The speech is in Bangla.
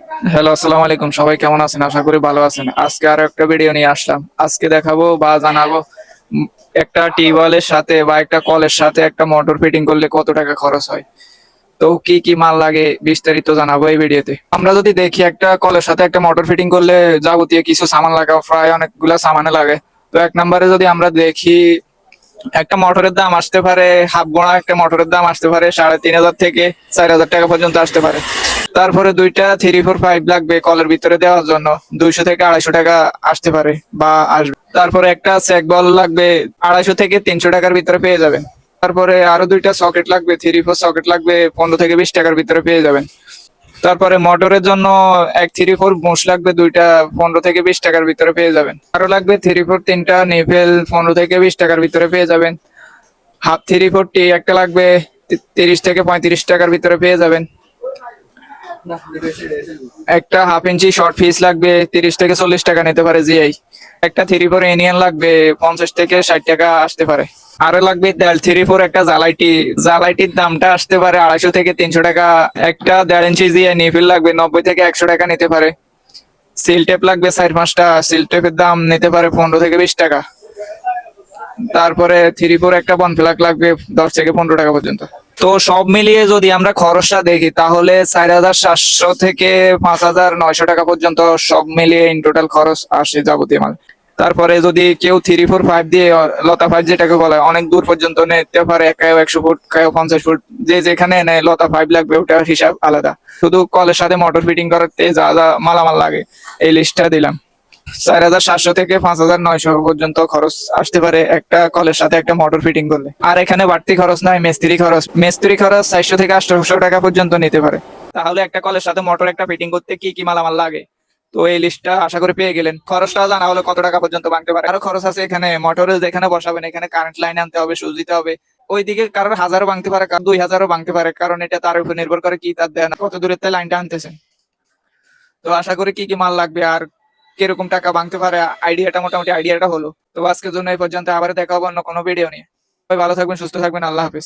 হ্যালো, আসসালামু আলাইকুম। সবাই কেমন আছেন? আশা করি ভালো আছেন। আজকে আরো একটা ভিডিও নিয়ে আসলাম। আজকে দেখাবো বা জানাবো একটা টিউবওয়েলের সাথে বা একটা কলের সাথে একটা মোটর ফিটিং করলে কত টাকা খরচ হয়। তো কি কি মাল লাগে বিস্তারিত জানাবো এই ভিডিওতে। আমরা যদি দেখি একটা কলের সাথে একটা মোটর ফিটিং করলে যাবতীয় কিছু সামান লাগে, প্রায় অনেকগুলা সামানে লাগে। তো এক নম্বরে যদি আমরা দেখি একটা মোটরের দাম আসতে পারে, হাফ গোড়া একটা মোটরের দাম আসতে পারে 3,500 থেকে 4,000 টাকা পর্যন্ত আসতে পারে। তারপরে দুইটা 3-4 পাইপ লাগবে কলের ভিতরে দেওয়ার জন্য, 200 থেকে 250 টাকা আসতে পারে বা আসবে। তারপরে একটা চেক বল লাগবে, 250 থেকে 300 টাকার ভিতরে পেয়ে যাবেন। তারপরে আরো দুইটা সকেট লাগবে, 3-4 সকেট লাগবে, 15 থেকে 20 টাকার ভিতরে পেয়ে যাবেন। তারপরে মোটরের জন্য 1-3-4 বুশ লাগবে দুইটা, 15 থেকে 20 টাকার ভিতরে পেয়ে যাবেন। আরো লাগবে 3-4 তিনটা নিভেল, 15 থেকে 20 টাকার ভিতরে পেয়ে যাবেন। হাফ 3-4 টি একটা লাগবে, 30 থেকে 35 টাকার ভিতরে পেয়ে যাবেন। একটা হাফ ইঞ্চি শর্ট পিস লাগবে, 30 থেকে 40 টাকা নিতে পারে জিআই। একটা 3-4 ইউনিয়ন লাগবে, 50 থেকে 60 টাকা আসতে পারে। আরো লাগবে 3-4 একটা জালাইটি, জালাইটির দামটা আসতে পারে 250 থেকে 300 টাকা। একটা 1.5 ইঞ্চি জিআই নিফিল লাগবে, 90 থেকে 100 টাকা নিতে পারে। সিল টেপ লাগবে 4-5টা, সিল টেপের দাম নিতে পারে 15 থেকে 20 টাকা। তারপরে 3-4 একটা বন ফ্ল্যাগ লাগবে 10 থেকে 15 টাকা পর্যন্ত। তো সব মিলিয়ে যদি আমরা খরচটা দেখি তাহলে 4,700 থেকে 5,900 টাকা পর্যন্ত সব মিলিয়ে ইন টোটাল খরচ আসে যাবতীয় মাল। তারপরে যদি কেউ 3-4-5 দিয়ে লতা পাইপ যেটাকে বলে অনেক দূর পর্যন্ত নিতে পারে, কেউ 100 ফুট, কেউ 50 ফুট, যে যেখানে নেয় লতা পাইপ লাগবে ওটার হিসাব আলাদা। শুধু কলের সাথে মোটর ফিটিং করতে যা যা মালামাল লাগে এই লিস্টটা দিলাম। 4,700 থেকে 5,900 পর্যন্ত খরচ আসতে পারে একটা কলের সাথে একটা মোটর ফিটিং করলে। আর এখানে বাড়তি খরচ নাই, মিস্ত্রি খরচ। মিস্ত্রি খরচ 400 থেকে 800 টাকা পর্যন্ত নিতে পারে। তাহলে একটা কলের সাথে মোটর একটা ফিটিং করতে কি কি মালামাল লাগে, তো এই লিস্টটা আশা করি পেয়ে গেলেন। খরচটা জানা হলো কত টাকা পর্যন্ত ভাঙতে পারে। আরো খরচ আছে এখানে, মোটরে যেখানে বসাবেন এখানে কারেন্ট লাইন আনতে হবে, সুচ দিতে হবে। ওইদিকে কারোর 1000ও ভাঙতে পারে, কারণ 2000ও ভাঙতে পারে, কারণ এটা তার উপর নির্ভর করে কি তার দেন কত দূরের থেকে লাইনটা আনতেছেন। তো আশা করি কি কি মাল লাগবে আর কিরকম টাকা ভাঙতে পারে আইডিয়াটা, মোটামুটি আইডিয়াটা হলো। তো আজকের জন্য এই পর্যন্ত, আবার দেখা হবে অন্য কোনো ভিডিও নিয়ে। সবাই ভালো থাকবেন, সুস্থ থাকবেন, আল্লাহ হাফেজ।